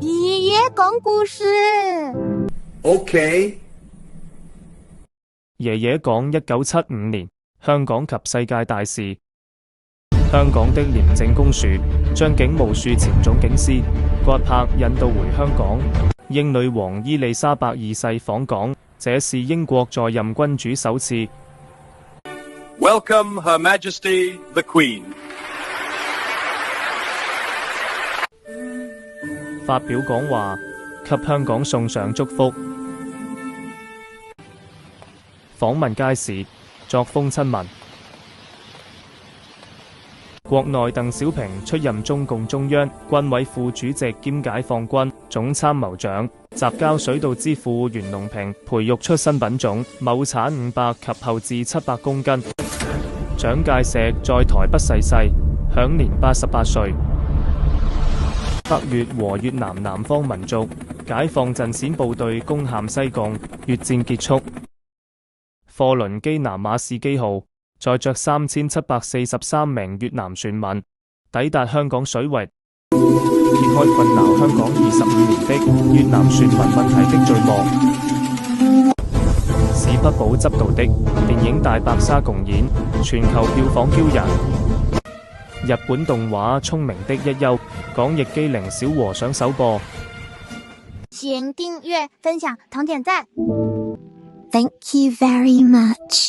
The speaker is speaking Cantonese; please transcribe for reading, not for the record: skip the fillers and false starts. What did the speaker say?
爺爺講故事。OK。爺爺講1975年香港及世界大事。香港的廉政公署將警務處前總警司葛柏引渡回香港。英女王伊麗莎白二世訪港，這是英國在任君主首次。Welcome Her Majesty the Queen。發表講話，給香港送上祝福。訪問街市，作風親民。國內鄧小平出任中共中央軍委副主席兼解放軍總參謀長。雜交水稻之父袁隆平培育出新品種，畝產500及後至700公斤。蔣介石在台北逝世，享年88歲。北越和越南南方民族解放陣線部隊攻陷西貢，越戰結束。貨輪基南馬士基號載着3743名越南船民抵達香港水域，揭開困擾香港25年的越南船民問題的序幕。史匹堡執導的電影《大白鯊》共演，全球票房驕人。日本動畫《聰明的一休》港譯機靈小和尚首播。請訂閱、分享、同點讚。Thank you very much.